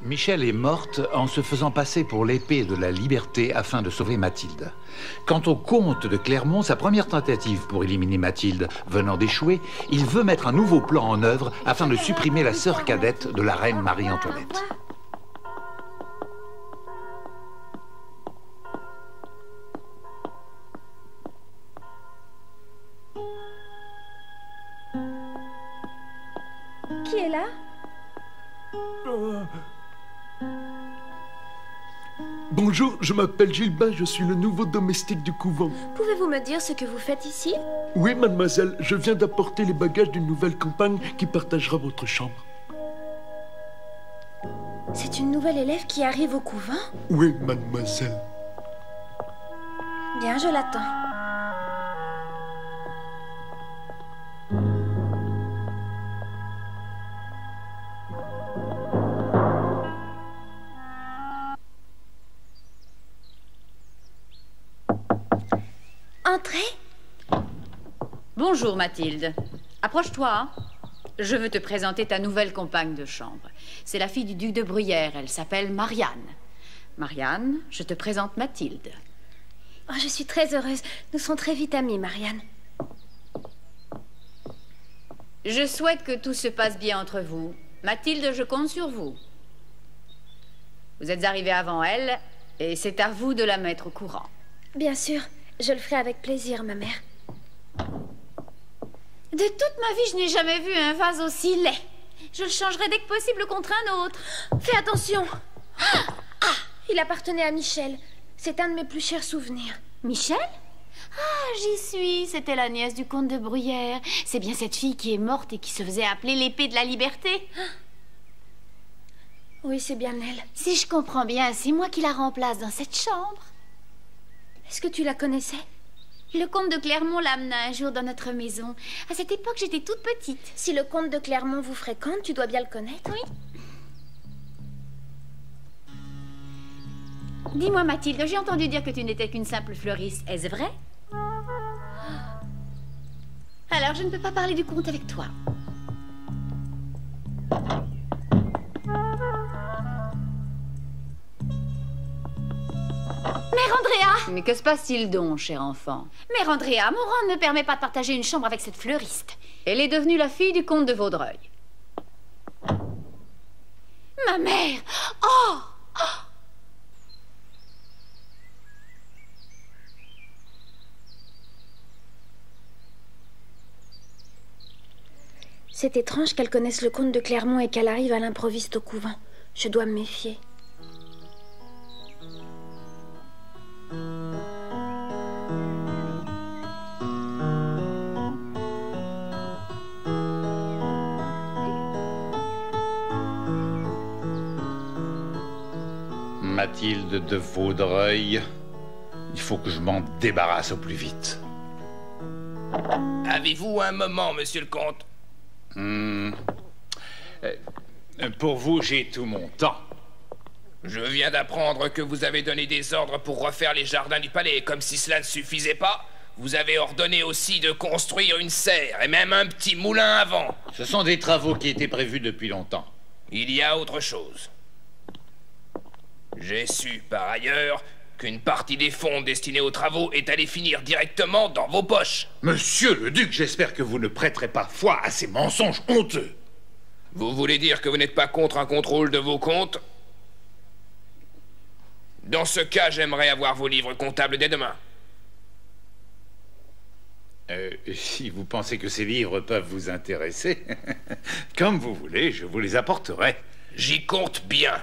Michel est morte en se faisant passer pour l'épée de la liberté afin de sauver Mathilde. Quant au comte de Clermont, sa première tentative pour éliminer Mathilde venant d'échouer, il veut mettre un nouveau plan en œuvre afin de supprimer la sœur cadette de la reine Marie-Antoinette. Qui est là? Bonjour, je m'appelle Gilbin, je suis le nouveau domestique du couvent. Pouvez-vous me dire ce que vous faites ici? Oui, mademoiselle, je viens d'apporter les bagages d'une nouvelle compagne qui partagera votre chambre. C'est une nouvelle élève qui arrive au couvent? Oui, mademoiselle. Bien, je l'attends. Entrez. Bonjour Mathilde. Approche-toi. Hein. Je veux te présenter ta nouvelle compagne de chambre. C'est la fille du duc de Bruyères. Elle s'appelle Marianne. Marianne, je te présente Mathilde. Oh, je suis très heureuse. Nous sommes très vite amies, Marianne. Je souhaite que tout se passe bien entre vous. Mathilde, je compte sur vous. Vous êtes arrivée avant elle et c'est à vous de la mettre au courant. Bien sûr. Je le ferai avec plaisir, ma mère. De toute ma vie, je n'ai jamais vu un vase aussi laid. Je le changerai dès que possible contre un autre. Fais attention. Il appartenait à Michel. C'est un de mes plus chers souvenirs. Michel? Ah, j'y suis. C'était la nièce du comte de Bruyères. C'est bien cette fille qui est morte et qui se faisait appeler l'épée de la liberté. Oui, c'est bien elle. Si je comprends bien, c'est moi qui la remplace dans cette chambre. Est-ce que tu la connaissais? Le comte de Clermont l'amena un jour dans notre maison. À cette époque, j'étais toute petite. Si le comte de Clermont vous fréquente, tu dois bien le connaître. Oui. Dis-moi, Mathilde, j'ai entendu dire que tu n'étais qu'une simple fleuriste. Est-ce vrai? Alors, je ne peux pas parler du comte avec toi. Mère Andrea! Mais que se passe-t-il donc, cher enfant? Mère Andrea, mon rang ne me permet pas de partager une chambre avec cette fleuriste. Elle est devenue la fille du comte de Vaudreuil. Ma mère! Oh! C'est étrange qu'elle connaisse le comte de Clermont et qu'elle arrive à l'improviste au couvent. Je dois me méfier. Mathilde de Vaudreuil, il faut que je m'en débarrasse au plus vite. Avez-vous un moment, monsieur le comte? Pour vous, j'ai tout mon temps. Je viens d'apprendre que vous avez donné des ordres pour refaire les jardins du palais. Comme si cela ne suffisait pas, vous avez ordonné aussi de construire une serre et même un petit moulin à vent. Ce sont des travaux qui étaient prévus depuis longtemps. Il y a autre chose. J'ai su, par ailleurs, qu'une partie des fonds destinés aux travaux est allée finir directement dans vos poches. Monsieur le duc, j'espère que vous ne prêterez pas foi à ces mensonges honteux. Vous voulez dire que vous n'êtes pas contre un contrôle de vos comptes? Dans ce cas, j'aimerais avoir vos livres comptables dès demain. Si vous pensez que ces livres peuvent vous intéresser, comme vous voulez, je vous les apporterai. J'y compte bien.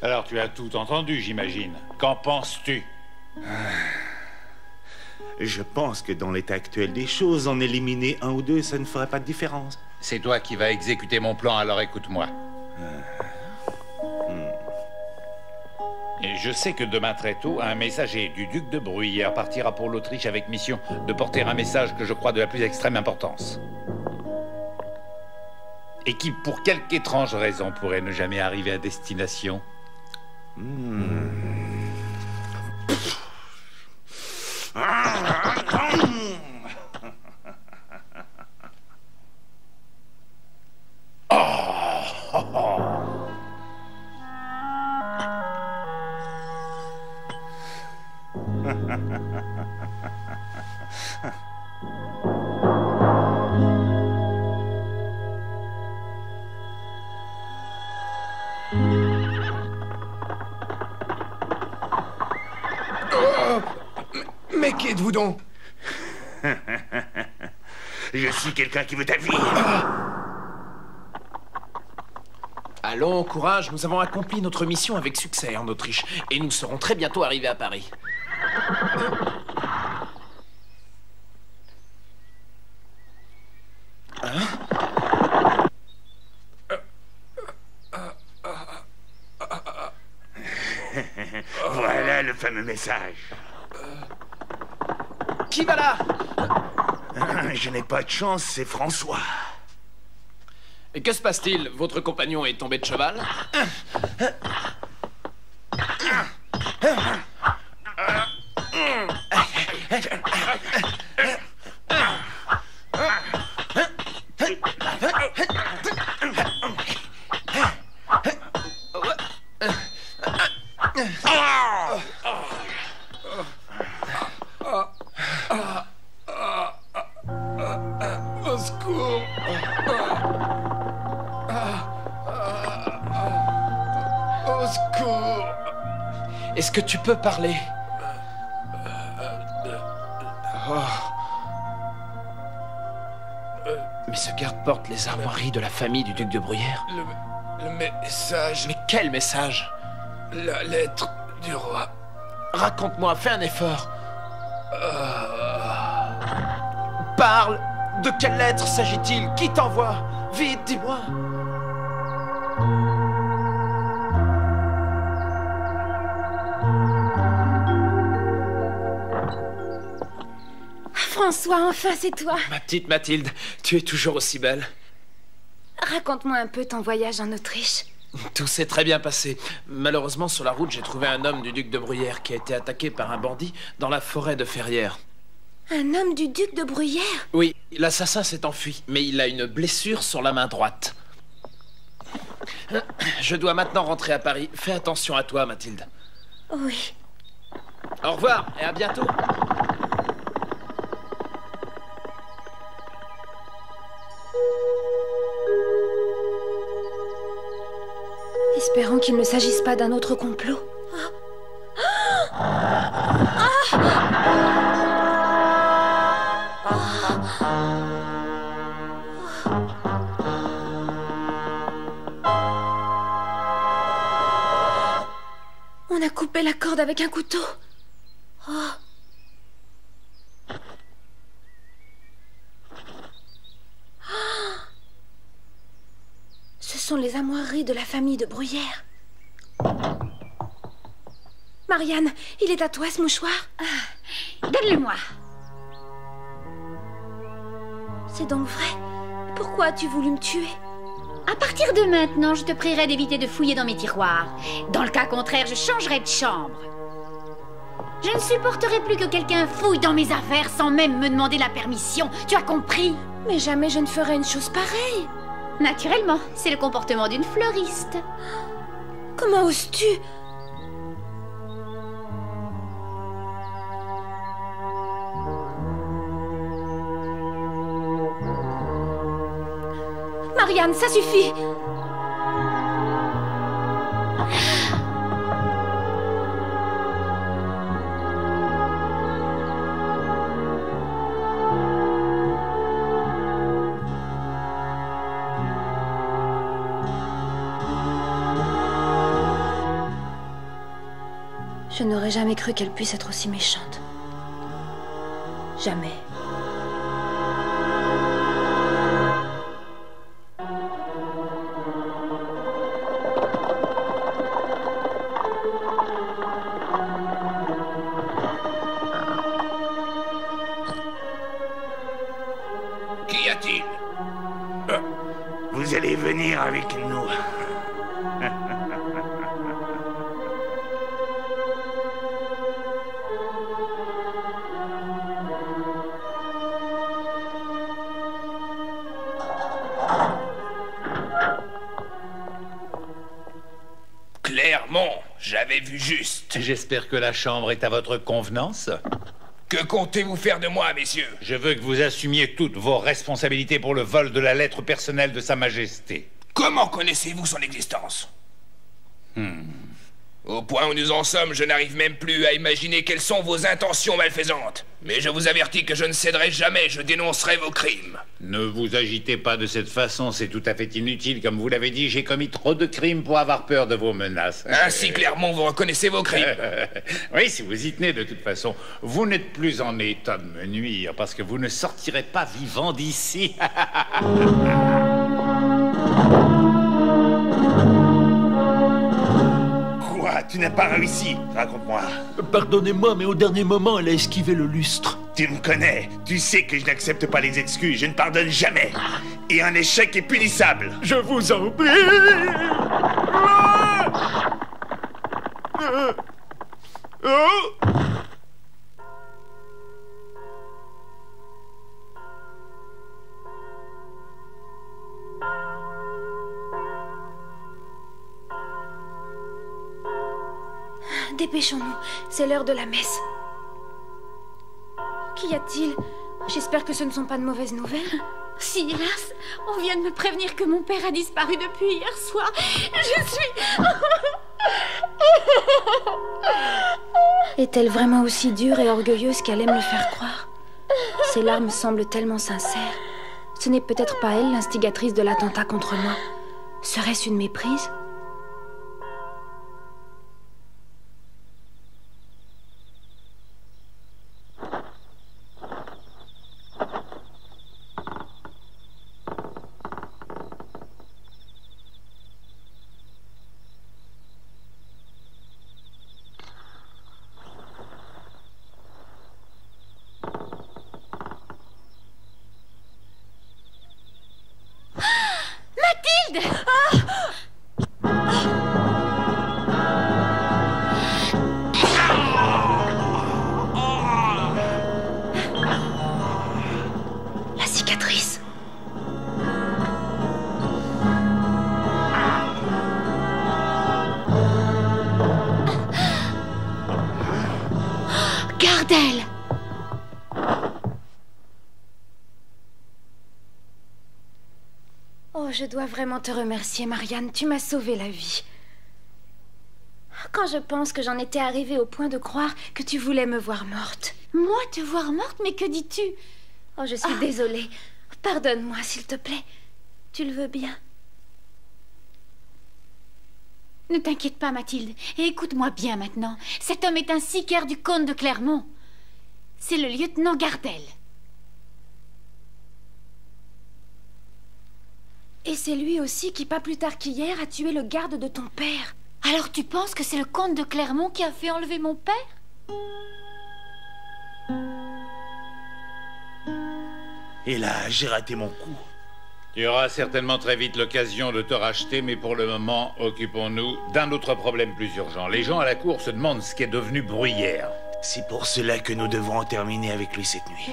Alors tu as tout entendu, j'imagine. Qu'en penses-tu? Je pense que dans l'état actuel des choses, en éliminer un ou deux, ça ne ferait pas de différence. C'est toi qui vas exécuter mon plan, alors écoute-moi. Et je sais que demain très tôt, un messager du duc de Bruyères partira pour l'Autriche avec mission de porter un message que je crois de la plus extrême importance. Et qui, pour quelque étrange raison, pourrait ne jamais arriver à destination. Mais qui êtes-vous donc? Je suis quelqu'un qui veut ta vie. Allons, courage, nous avons accompli notre mission avec succès en Autriche. Et nous serons très bientôt arrivés à Paris. Voilà le fameux message. Qui va là? Je n'ai pas de chance, c'est François. Et que se passe-t-il? Votre compagnon est tombé de cheval? Au secours! Au secours! Est-ce que tu peux parler? Mais ce garde porte les armoiries de la famille du duc de Bruyère. Le message... Mais quel message? La lettre du roi. Raconte-moi, fais un effort. Parle! De quelle lettre s'agit-il? Qui t'envoie? Vite, dis-moi! François, enfin, c'est toi. Ma petite Mathilde, tu es toujours aussi belle. Raconte-moi un peu ton voyage en Autriche. Tout s'est très bien passé. Malheureusement, sur la route, j'ai trouvé un homme du duc de Bruyère qui a été attaqué par un bandit dans la forêt de Ferrières. Un homme du duc de Bruyère? Oui, l'assassin s'est enfui, mais il a une blessure sur la main droite. Je dois maintenant rentrer à Paris. Fais attention à toi, Mathilde. Oui. Au revoir et à bientôt. Espérons qu'il ne s'agisse pas d'un autre complot. On a coupé la corde avec un couteau. Oh. Ce sont les armoiries de la famille de Bruyère. Marianne, il est à toi ce mouchoir. Donne-le-moi. C'est donc vrai? Pourquoi as-tu voulu me tuer? À partir de maintenant, je te prierai d'éviter de fouiller dans mes tiroirs. Dans le cas contraire, je changerai de chambre. Je ne supporterai plus que quelqu'un fouille dans mes affaires sans même me demander la permission. Tu as compris? Mais jamais je ne ferai une chose pareille. Naturellement, c'est le comportement d'une fleuriste. Comment oses-tu? Marianne, ça suffit! Je n'aurais jamais cru qu'elle puisse être aussi méchante. Jamais. Qu'y a-t-il? Vous allez venir avec nous. Clairement, j'avais avez vu juste. J'espère que la chambre est à votre convenance. Que comptez-vous faire de moi, messieurs? Je veux que vous assumiez toutes vos responsabilités pour le vol de la lettre personnelle de Sa Majesté. Comment connaissez-vous son existence? Au point où nous en sommes, je n'arrive même plus à imaginer quelles sont vos intentions malfaisantes. Mais je vous avertis que je ne céderai jamais, je dénoncerai vos crimes. Ne vous agitez pas de cette façon, c'est tout à fait inutile. Comme vous l'avez dit, j'ai commis trop de crimes pour avoir peur de vos menaces. Ainsi clairement, vous reconnaissez vos crimes. Oui, si vous y tenez de toute façon. Vous n'êtes plus en état de me nuire, parce que vous ne sortirez pas vivant d'ici. Tu n'as pas réussi, raconte-moi. Pardonnez-moi, mais au dernier moment, elle a esquivé le lustre. Tu me connais, tu sais que je n'accepte pas les excuses, je ne pardonne jamais. Et un échec est punissable. Je vous en prie. Dépêchons-nous, c'est l'heure de la messe. Qu'y a-t-il? J'espère que ce ne sont pas de mauvaises nouvelles. Si, hélas, on vient de me prévenir que mon père a disparu depuis hier soir. Je suis... Est-elle vraiment aussi dure et orgueilleuse qu'elle aime le faire croire? Ses larmes semblent tellement sincères. Ce n'est peut-être pas elle l'instigatrice de l'attentat contre moi. Serait-ce une méprise? La cicatrice. Gardel! Oh, je dois vraiment te remercier, Marianne. Tu m'as sauvé la vie. Quand je pense que j'en étais arrivée au point de croire que tu voulais me voir morte. Moi, te voir morte? Mais que dis-tu? Oh, je suis désolée. Pardonne-moi, s'il te plaît. Tu le veux bien? Ne t'inquiète pas, Mathilde. Et écoute-moi bien maintenant. Cet homme est un sicaire du comte de Clermont. C'est le lieutenant Gardel. Et c'est lui aussi qui, pas plus tard qu'hier, a tué le garde de ton père. Alors tu penses que c'est le comte de Clermont qui a fait enlever mon père? Et là, j'ai raté mon coup. Tu auras certainement très vite l'occasion de te racheter, mais pour le moment, occupons-nous d'un autre problème plus urgent. Les gens à la cour se demandent ce qu'est devenu Bruyère. C'est pour cela que nous devons en terminer avec lui cette nuit.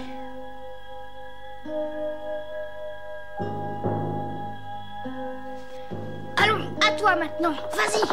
Allons, à toi maintenant, vas-y.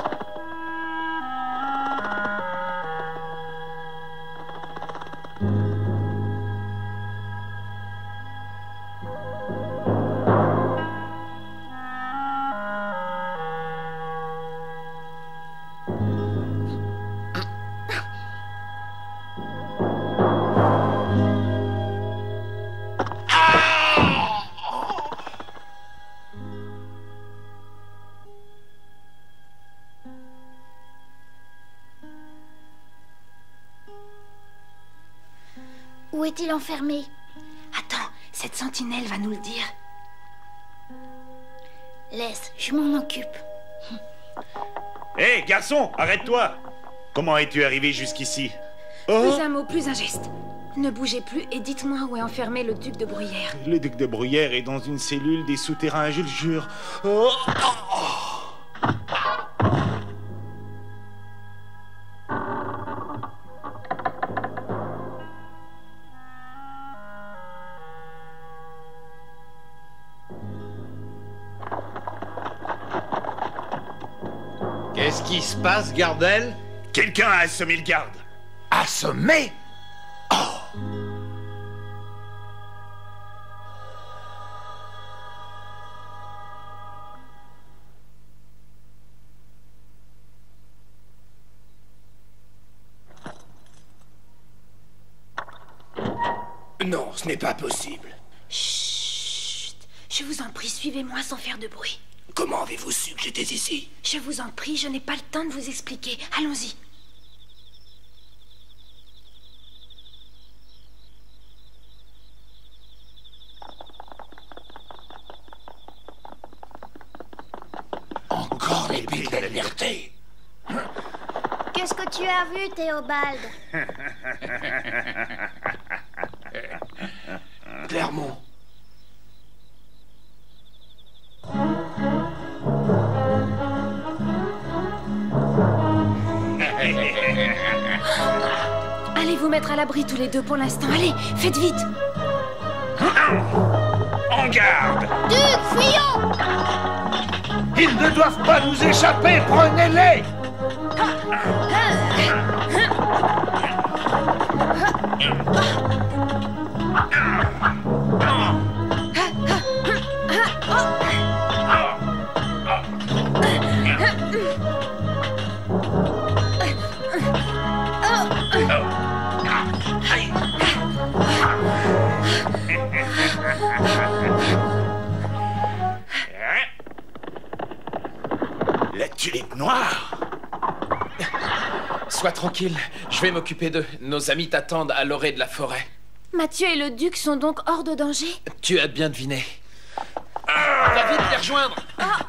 Où est-il enfermé? Attends, cette sentinelle va nous le dire. Laisse, je m'en occupe. Hé, garçon, arrête-toi! Comment es-tu arrivé jusqu'ici? Oh! Plus un mot, plus un geste. Ne bougez plus et dites-moi où est enfermé le duc de Bruyère. Le duc de Bruyère est dans une cellule des souterrains, je le jure. Oh! Qu'est-ce qui se passe, Gardel? Quelqu'un a assommé le garde. Assommé? Non, ce n'est pas possible. Chut. Je vous en prie, suivez-moi sans faire de bruit. Comment avez-vous su que j'étais ici? Je vous en prie, je n'ai pas le temps de vous expliquer. Allons-y. Encore l'épée de la liberté. Qu'est-ce que tu as vu, Théobald? Clermont. Allez vous mettre à l'abri tous les deux pour l'instant. Allez, faites vite. En garde! Duc, fuyons! Ils ne doivent pas nous échapper, prenez-les! La tulipe noire! Sois tranquille, je vais m'occuper d'eux. Nos amis t'attendent à l'orée de la forêt. Mathieu et le duc sont donc hors de danger? Tu as bien deviné. Va vite les rejoindre. À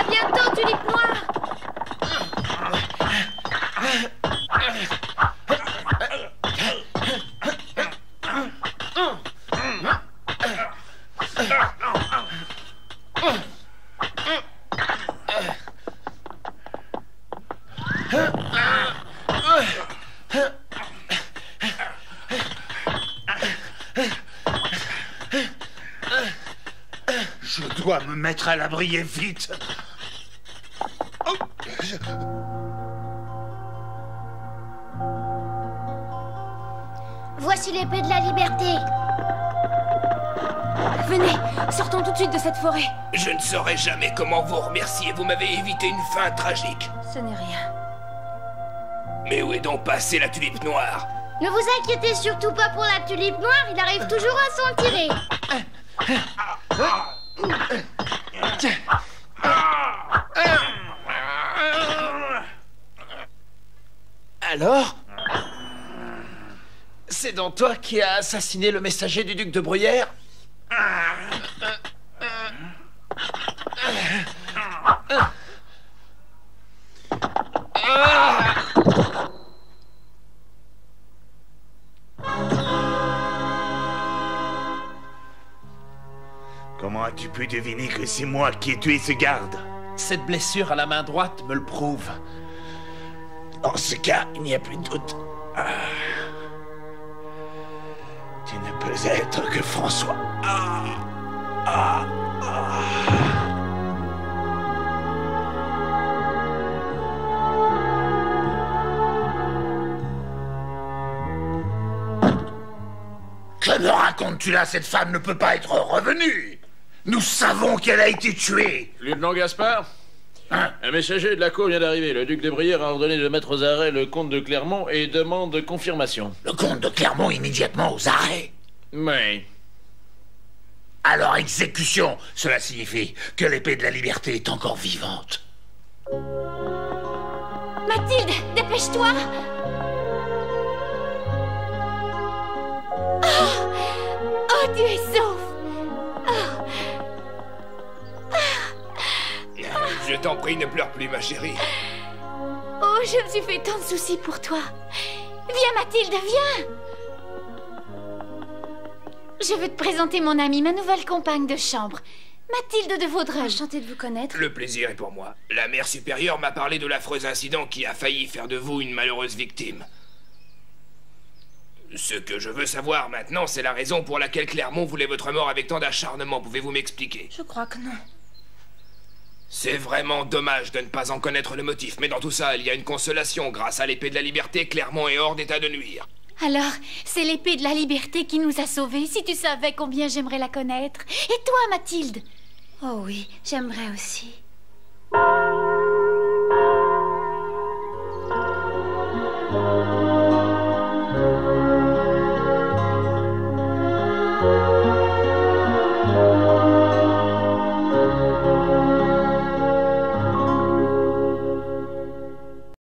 bientôt, tulipe noire. Je dois me mettre à l'abri et vite. Voici l'épée de la liberté. Venez, sortons tout de suite de cette forêt. Je ne saurais jamais comment vous remercier. Vous m'avez évité une fin tragique. Ce n'est rien. Mais où est donc passée la tulipe noire? Ne vous inquiétez surtout pas pour la tulipe noire, il arrive toujours à s'en tirer. Alors? C'est donc toi qui as assassiné le messager du duc de Bruyères? Comment as-tu pu deviner que c'est moi qui ai tué ce garde? Cette blessure à la main droite me le prouve. En ce cas, il n'y a plus de doute. Tu ne peux être que François. Que me racontes-tu là? Cette femme ne peut pas être revenue. Nous savons qu'elle a été tuée. Lieutenant Gaspard, Hein? un messager de la cour vient d'arriver. Le duc de Bruyères a ordonné de mettre aux arrêts le comte de Clermont et demande confirmation. Le comte de Clermont immédiatement aux arrêts. Oui. Alors exécution. Cela signifie que l'épée de la liberté est encore vivante. Mathilde, dépêche-toi. Oh, tu es sauf. Je t'en prie, ne pleure plus, ma chérie. Oh, je me suis fait tant de soucis pour toi. Viens, Mathilde, viens. Je veux te présenter mon amie, ma nouvelle compagne de chambre, Mathilde de Vaudreuil. Enchantée de vous connaître. Le plaisir est pour moi. La mère supérieure m'a parlé de l'affreux incident qui a failli faire de vous une malheureuse victime. Ce que je veux savoir maintenant, c'est la raison pour laquelle Clermont voulait votre mort avec tant d'acharnement. Pouvez-vous m'expliquer? Je crois que non. C'est vraiment dommage de ne pas en connaître le motif, mais dans tout ça, il y a une consolation. Grâce à l'épée de la liberté, Clermont est hors d'état de nuire. Alors, c'est l'épée de la liberté qui nous a sauvés. Si tu savais combien j'aimerais la connaître. Et toi, Mathilde? Oh oui, j'aimerais aussi.